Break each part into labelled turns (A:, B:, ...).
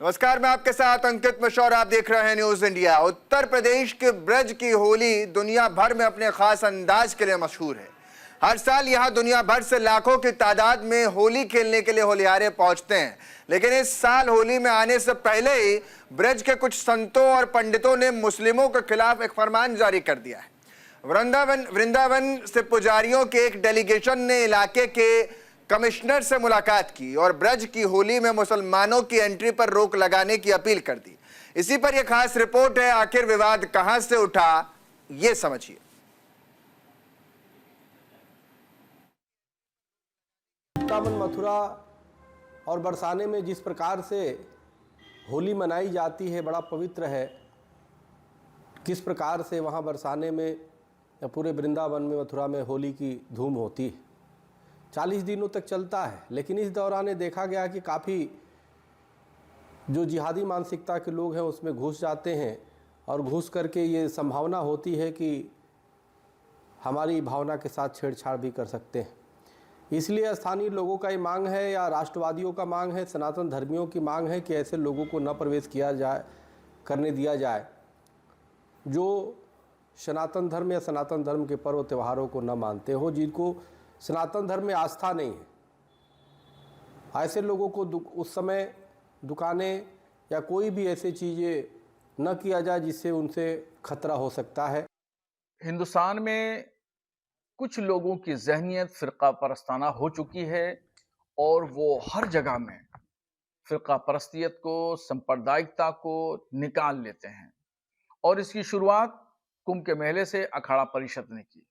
A: नमस्कार, मैं आपके साथ अंकित मिश्रा और आप देख रहे हैं न्यूज इंडिया। उत्तर प्रदेश के ब्रज की होली दुनिया भर में अपने खास अंदाज के लिए मशहूर है। हर साल यहां दुनिया भर से लाखों की तादाद में होली खेलने के लिए होलियारे पहुंचते हैं, लेकिन इस साल होली में आने से पहले ही ब्रज के कुछ संतों और पंडितों ने मुस्लिमों के खिलाफ एक फरमान जारी कर दिया है। वृंदावन से पुजारियों के एक डेलीगेशन ने इलाके के कमिश्नर से मुलाकात की और ब्रज की होली में मुसलमानों की एंट्री पर रोक लगाने की अपील कर दी। इसी पर यह खास रिपोर्ट है। आखिर विवाद कहां से उठा, ये समझिए।
B: वृंदावन, मथुरा और बरसाने में जिस प्रकार से होली मनाई जाती है बड़ा पवित्र है। किस प्रकार से वहाँ बरसाने में या पूरे वृंदावन में, मथुरा में होली की धूम होती है। 40 दिनों तक चलता है, लेकिन इस दौरान देखा गया कि काफ़ी जो जिहादी मानसिकता के लोग हैं उसमें घुस जाते हैं और घुस करके ये संभावना होती है कि हमारी भावना के साथ छेड़छाड़ भी कर सकते हैं। इसलिए स्थानीय लोगों का ये मांग है या राष्ट्रवादियों का मांग है, सनातन धर्मियों की मांग है कि ऐसे लोगों को न प्रवेश किया जाए, करने दिया जाए जो सनातन धर्म या सनातन धर्म के पर्व त्योहारों को न मानते हो, जिनको सनातन धर्म में आस्था नहीं है। ऐसे लोगों को उस समय दुकानें या कोई भी ऐसी चीज़ें न किया जाए जिससे उनसे खतरा हो सकता है।
C: हिंदुस्तान में कुछ लोगों की ज़हनियत फ़िरका परस्ताना हो चुकी है और वो हर जगह में फ़िरका परस्तियत को, सांप्रदायिकता को निकाल लेते हैं। और इसकी शुरुआत कुंभ के मेले से अखाड़ा परिषद ने की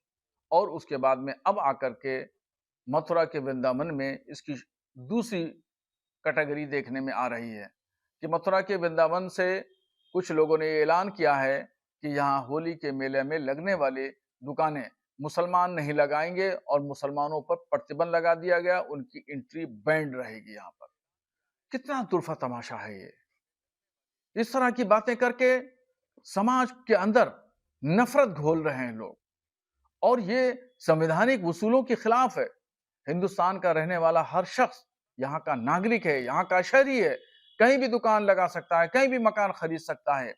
C: और उसके बाद में अब आकर के मथुरा के वृंदावन में इसकी दूसरी कैटेगरी देखने में आ रही है कि मथुरा के वृंदावन से कुछ लोगों ने ऐलान किया है कि यहाँ होली के मेले में लगने वाली दुकानें मुसलमान नहीं लगाएंगे और मुसलमानों पर प्रतिबंध लगा दिया गया, उनकी एंट्री बैंड रहेगी। यहाँ पर कितना दुर्फा तमाशा है ये। इस तरह की बातें करके समाज के अंदर नफरत घोल रहे हैं लोग और ये संवैधानिक उसूलों के खिलाफ है। हिंदुस्तान का रहने वाला हर शख्स यहाँ का नागरिक है, यहाँ का शहरी है, कहीं भी दुकान लगा सकता है, कहीं भी मकान खरीद सकता है।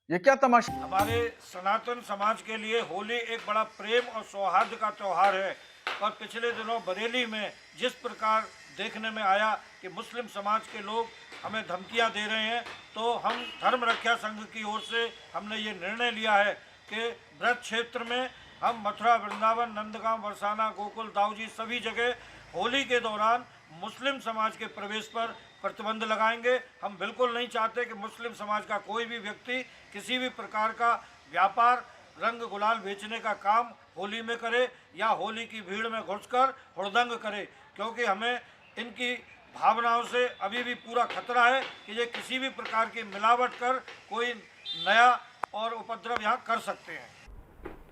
C: ये क्या तमाशा।
D: हमारे सनातन समाज के लिए होली एक बड़ा प्रेम और सौहार्द का त्यौहार है। और पिछले दिनों बरेली में जिस प्रकार देखने में आया कि मुस्लिम समाज के लोग हमें धमकियां दे रहे हैं, तो हम धर्म रक्षा संघ की ओर से हमने ये निर्णय लिया है कि ब्रज क्षेत्र में हम मथुरा, वृंदावन, नंदगांव, बरसाना, गोकुल, दाऊजी सभी जगह होली के दौरान मुस्लिम समाज के प्रवेश पर प्रतिबंध लगाएंगे। हम बिल्कुल नहीं चाहते कि मुस्लिम समाज का कोई भी व्यक्ति किसी भी प्रकार का व्यापार, रंग गुलाल बेचने का काम होली में करे या होली की भीड़ में घुसकर हुड़दंग करे, क्योंकि हमें इनकी भावनाओं से अभी भी पूरा खतरा है कि ये किसी भी प्रकार की मिलावट कर कोई नया और उपद्रव यहाँ कर सकते हैं।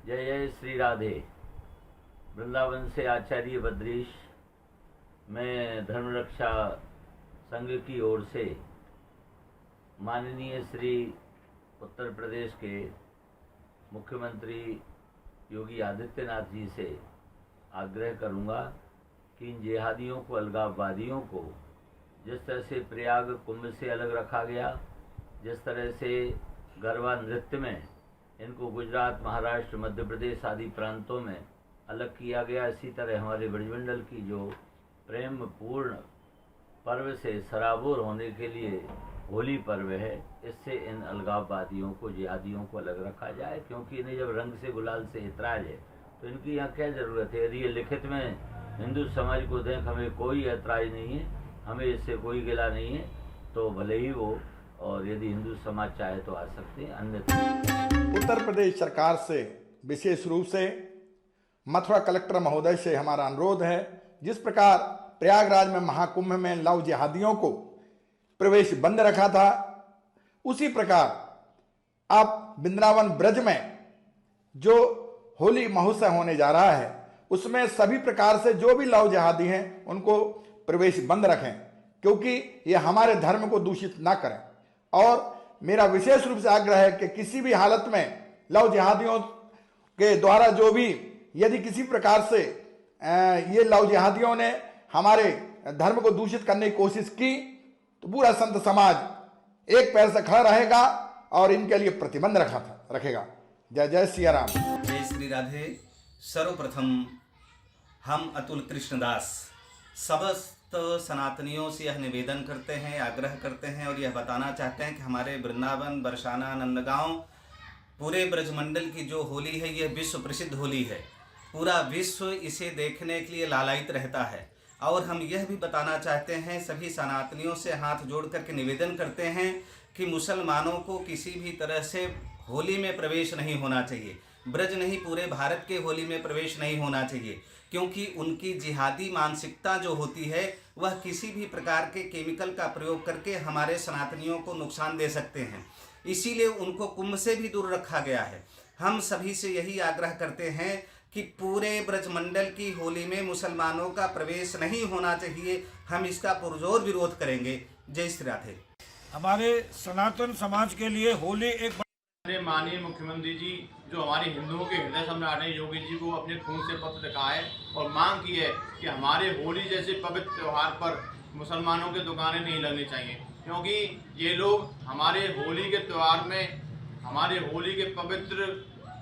E: जय जय श्री राधे। वृंदावन से आचार्य बद्रीश। मैं धर्म रक्षा संघ की ओर से माननीय श्री उत्तर प्रदेश के मुख्यमंत्री योगी आदित्यनाथ जी से आग्रह करूंगा कि इन जिहादियों को, अलगाववादियों को जिस तरह से प्रयाग कुंभ से अलग रखा गया, जिस तरह से गरबा नृत्य में इनको गुजरात, महाराष्ट्र, मध्य प्रदेश आदि प्रांतों में अलग किया गया, इसी तरह हमारे ब्रजमंडल की जो प्रेम पूर्ण पर्व से सराबोर होने के लिए होली पर्व है, इससे इन अलगाववादियों को, जिहादियों को अलग रखा जाए। क्योंकि इन्हें जब रंग से, गुलाल से इतराज है तो इनकी यहाँ क्या ज़रूरत है। यदि ये लिखित में हिंदू समाज को दें हमें कोई ऐतराज़ नहीं है, हमें इससे कोई गिला नहीं है, तो भले ही वो, और यदि हिंदू समाज चाहे तो आ सकते हैं, अन्यथा।
F: उत्तर प्रदेश सरकार से विशेष रूप से मथुरा कलेक्टर महोदय से हमारा अनुरोध है, जिस प्रकार प्रयागराज में महाकुंभ में लव जिहादियों को प्रवेश बंद रखा था, उसी प्रकार अब वृंदावन ब्रज में जो होली महोत्सव होने जा रहा है उसमें सभी प्रकार से जो भी लव जिहादी हैं उनको प्रवेश बंद रखें, क्योंकि ये हमारे धर्म को दूषित ना करें। और मेरा विशेष रूप से आग्रह है कि किसी भी हालत में लव जिहादियों के द्वारा जो भी यदि किसी प्रकार से ये लव जिहादियों ने हमारे धर्म को दूषित करने की कोशिश की तो पूरा संत समाज एक पैर से खड़ा रहेगा और इनके लिए प्रतिबंध रखेगा। जय जय सिया राम।
G: जय श्री राधे। सर्वप्रथम हम अतुल कृष्णदास समस्त सनातनियों से यह निवेदन करते हैं, आग्रह करते हैं और यह बताना चाहते हैं कि हमारे वृंदावन, बरसाना, नंदगांव, पूरे ब्रजमंडल की जो होली है यह विश्व प्रसिद्ध होली है। पूरा विश्व इसे देखने के लिए लालायित रहता है। और हम यह भी बताना चाहते हैं, सभी सनातनियों से हाथ जोड़ करके निवेदन करते हैं कि मुसलमानों को किसी भी तरह से होली में प्रवेश नहीं होना चाहिए। ब्रज नहीं, पूरे भारत के होली में प्रवेश नहीं होना चाहिए, क्योंकि उनकी जिहादी मानसिकता जो होती है वह किसी भी प्रकार के केमिकल का प्रयोग करके हमारे सनातनियों को नुकसान दे सकते हैं। इसीलिए उनको कुंभ से भी दूर रखा गया है। हम सभी से यही आग्रह करते हैं कि पूरे ब्रजमंडल की होली में मुसलमानों का प्रवेश नहीं होना चाहिए। हम इसका पुरजोर विरोध करेंगे। जय श्री राधे।
D: हमारे सनातन समाज के लिए होली एक
H: माननीय मुख्यमंत्री जी जो हमारे हिंदुओं के हृदय सम्राट हैं योगी जी को अपने खून से पत्र लिखा है और मांग की है कि हमारे होली जैसे पवित्र त्यौहार पर मुसलमानों के दुकानें नहीं लगनी चाहिए, क्योंकि ये लोग हमारे होली के त्यौहार में हमारे होली के पवित्र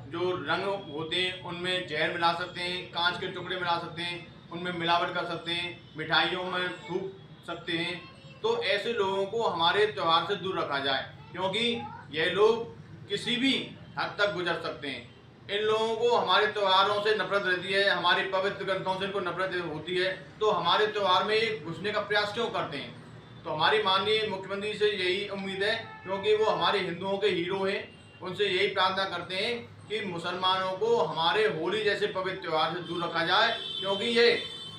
H: जो रंग होते हैं उनमें जहर मिला सकते हैं, कांच के टुकड़े मिला सकते हैं, उनमें मिलावट कर सकते हैं, मिठाइयों में थूक सकते हैं। तो ऐसे लोगों को हमारे त्यौहार से दूर रखा जाए, क्योंकि ये लोग किसी भी हद तक गुजर सकते हैं। इन लोगों को हमारे त्योहारों से नफरत रहती है, हमारे पवित्र ग्रंथों से इनको नफरत होती है, तो हमारे त्यौहार में ये घुसने का प्रयास क्यों करते हैं। तो हमारी माननीय मुख्यमंत्री से यही उम्मीद है, क्योंकि वो हमारे हिंदुओं के हीरो हैं, उनसे यही प्रार्थना करते हैं कि मुसलमानों को हमारे होली जैसे पवित्र त्यौहार से दूर रखा जाए, क्योंकि ये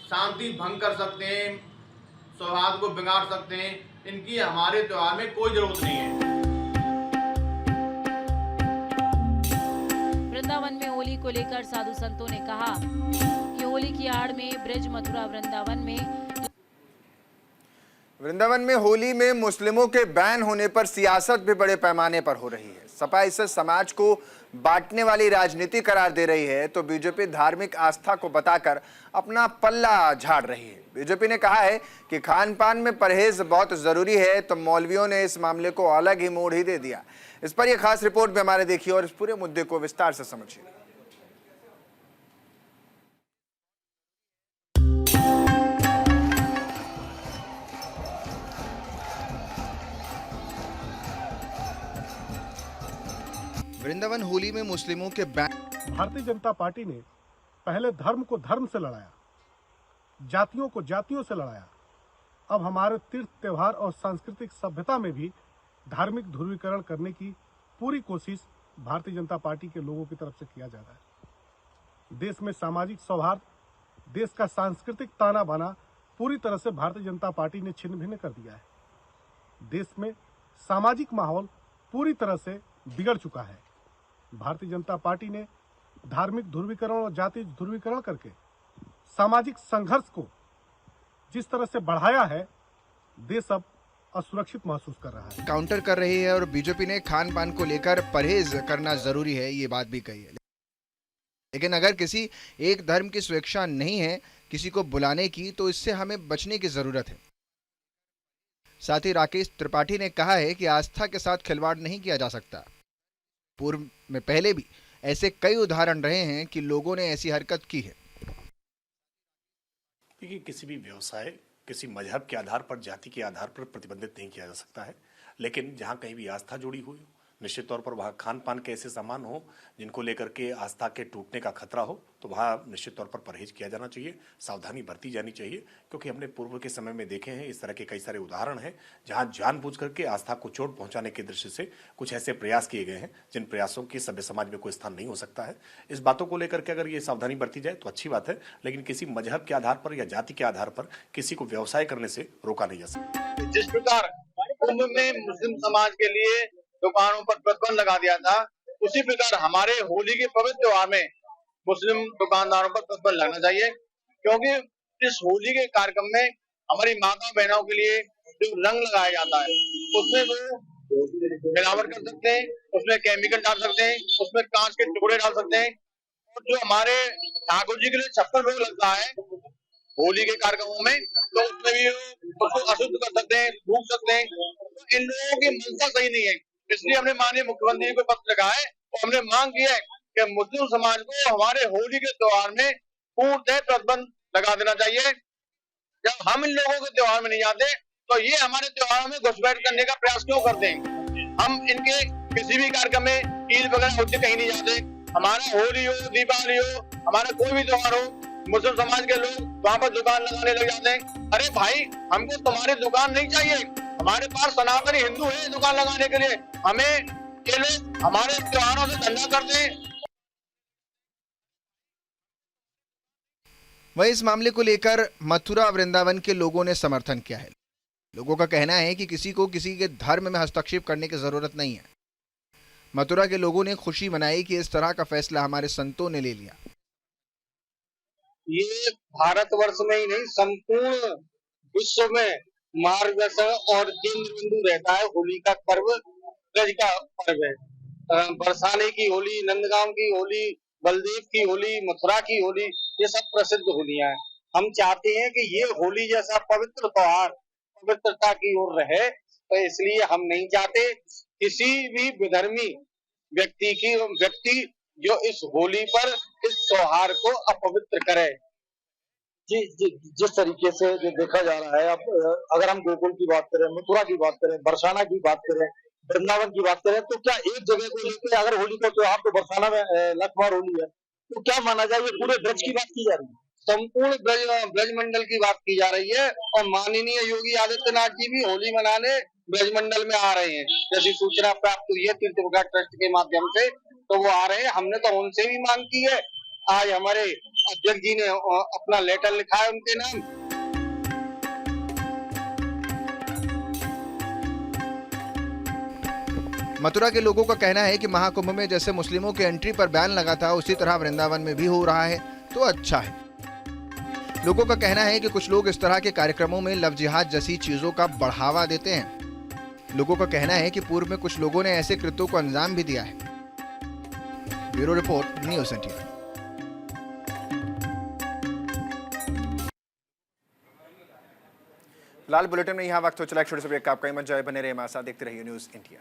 H: शांति भंग कर सकते हैं, सौहार्द को बिगाड़ सकते हैं। इनकी हमारे त्यौहार में कोई जरूरत नहीं है।
I: वृंदावन में होली को लेकर साधु संतों ने कहा कि होली की आड़ में ब्रज, मथुरा,
A: वृंदावन में होली में मुस्लिमों के बैन होने पर सियासत भी बड़े पैमाने पर हो रही है। सपा इसे समाज को बांटने वाली राजनीति करार दे रही है, तो बीजेपी धार्मिक आस्था को बताकर अपना पल्ला झाड़ रही है। बीजेपी ने कहा है कि खान पान में परहेज बहुत जरूरी है, तो मौलवियों ने इस मामले को अलग ही मोड़ ही दे दिया। इस पर यह खास रिपोर्ट में हमारे देखिए और इस पूरे मुद्दे को विस्तार से समझिए। वृंदावन होली में मुस्लिमों के बैन।
J: भारतीय जनता पार्टी ने पहले धर्म को धर्म से लड़ाया, जातियों को जातियों से लड़ाया। अब हमारे तीर्थ त्योहार और सांस्कृतिक सभ्यता में भी धार्मिक ध्रुवीकरण करने की पूरी कोशिश भारतीय जनता पार्टी के लोगों की तरफ से किया जा रहा है। देश में सामाजिक सौहार्द, देश का सांस्कृतिक ताना बाना पूरी तरह से भारतीय जनता पार्टी ने छिन्न भिन्न कर दिया है। देश में सामाजिक माहौल पूरी तरह से बिगड़ चुका है। भारतीय जनता पार्टी ने धार्मिक ध्रुवीकरण और जाति ध्रुवीकरण करके सामाजिक संघर्ष को जिस तरह से बढ़ाया है, देश अब असुरक्षित महसूस कर रहा है,
A: काउंटर कर रही है। और बीजेपी ने खान पान को लेकर परहेज करना जरूरी है, ये बात भी कही है। लेकिन अगर किसी एक धर्म की स्वेच्छा नहीं है किसी को बुलाने की, तो इससे हमें बचने की जरूरत है। साथ ही राकेश त्रिपाठी ने कहा है कि आस्था के साथ खिलवाड़ नहीं किया जा सकता। पूर्व में पहले भी ऐसे कई उदाहरण रहे हैं कि लोगों ने ऐसी हरकत की है।
K: देखिए, किसी भी व्यवसाय किसी मजहब के आधार पर, जाति के आधार पर प्रतिबंधित नहीं किया जा सकता है, लेकिन जहां कहीं भी आस्था जुड़ी हुई हो, निश्चित तौर पर वहाँ खान पान के ऐसे सामान हो जिनको लेकर के आस्था के टूटने का खतरा हो, तो वहाँ निश्चित तौर पर परहेज किया जाना चाहिए, सावधानी बरती जानी चाहिए। क्योंकि हमने पूर्व के समय में देखे हैं इस तरह के कई सारे उदाहरण हैं जहाँ जानबूझ करके आस्था को चोट पहुंचाने की दृष्टि से कुछ ऐसे प्रयास किए गए हैं जिन प्रयासों की सभ्य समाज में कोई स्थान नहीं हो सकता है। इस बातों को लेकर के अगर ये सावधानी बरती जाए तो अच्छी बात है, लेकिन किसी मजहब के आधार पर या जाति के आधार पर किसी को व्यवसाय करने से रोका नहीं जा सकता।
L: जिस प्रकार कुंभ में मुस्लिम समाज के लिए दुकानों पर प्रतिबंध लगा दिया था, उसी प्रकार हमारे होली के पवित्र त्योहार में मुस्लिम दुकानदारों पर प्रतिबंध लगना चाहिए, क्योंकि इस होली के कार्यक्रम में हमारी माता बहनों के लिए जो रंग लगाया जाता है उसमें वो मिलावट कर सकते हैं, उसमें केमिकल डाल सकते हैं, उसमें कांच के टुकड़े डाल सकते हैं। और जो हमारे ठाकुर जी के लिए 56 भोग लगता है होली के कार्यक्रमों में, तो उसमें भी उसको अशुद्ध कर सकते हैं, थूक सकते हैं। तो इन लोगों की मंशा सही नहीं है, इसलिए हमने माननीय मुख्यमंत्री को पत्र लिखा है और हमने मांग की है कि मुस्लिम समाज को हमारे होली के त्योहार में पूर्णतः प्रतिबंध लगा देना चाहिए। जब हम इन लोगों के त्योहार में नहीं जाते तो ये हमारे त्योहारों में घुसपैठ करने का प्रयास क्यों करते हैं। हम इनके किसी भी कार्यक्रम में ईद वगैरह होते कहीं नहीं जाते। हमारा होली हो, दीपावली हो, हमारा कोई भी त्योहार हो, मुस्लिम समाज के लोग वहाँ पर दुकान लगाने लग जाते हैं। अरे भाई, हमको तुम्हारी दुकान नहीं चाहिए, हमारे पास सनातनी हिंदू है दुकान लगाने के लिए। हमें ये लोग हमारे त्योहारों से धंधा करते हैं।
A: वहीं इस मामले को लेकर मथुरा वृंदावन के लोगों ने समर्थन किया है। लोगों का कहना है कि किसी को किसी के धर्म में हस्तक्षेप करने की जरूरत नहीं है। मथुरा के लोगों ने खुशी मनाई कि इस तरह का फैसला हमारे संतों ने ले लिया।
L: ये भारतवर्ष में ही नहीं, संपूर्ण विश्व में मार्गदर्शन और केंद्र बिंदु रहता है। होली का पर्व ब्रज का पर्व है। बरसाने की होली, नंदगांव की होली, बलदेव की होली, मथुरा की होली, ये सब प्रसिद्ध होलियां हैं। हम चाहते हैं कि ये होली जैसा पवित्र त्योहार पवित्रता की ओर रहे, तो इसलिए हम नहीं चाहते किसी भी विधर्मी व्यक्ति जो इस होली पर इस त्योहार को अपवित्र करे।
M: जिस तरीके से जो देखा जा रहा है, अब अगर हम गोकुल की बात करें, मथुरा की बात करें, बरसाना की बात करें, वृंदावन की बात करें, तो क्या एक जगह को लेकर अगर होली का त्योहार तो बरसाना में लखवार होली है, तो क्या माना जाए ये पूरे ब्रज की बात की जा रही है?
L: संपूर्ण ब्रज मंडल की बात की जा रही है और माननीय योगी आदित्यनाथ जी भी होली मनाने ब्रज मंडल में आ रहे हैं। जैसी सूचना प्राप्त हुई है तीर्थ विकास ट्रस्ट के माध्यम से, तो वो आ रहे हैं। हमने तो उनसे भी मांग की है। आज हमारे अध्यक्ष जी ने अपना लेटर लिखा है उनके नाम।
A: मथुरा के लोगों का कहना है कि महाकुंभ में जैसे मुस्लिमों के एंट्री पर बैन लगा था, उसी तरह वृंदावन में भी हो रहा है, तो अच्छा है। लोगों का कहना है कि कुछ लोग इस तरह के कार्यक्रमों में लव जिहाद जैसी चीजों का बढ़ावा देते हैं। लोगों का कहना है कि पूर्व में कुछ लोगों ने ऐसे कृत्यों को अंजाम भी दिया है। Bureau report, news India. लाल बुलेटिन में यहाँ वक्त हो चला एक छोटे से ब्रेक का। आपका मत जाए, बने रहे हमारे साथ, देखते रहिए न्यूज़ इंडिया।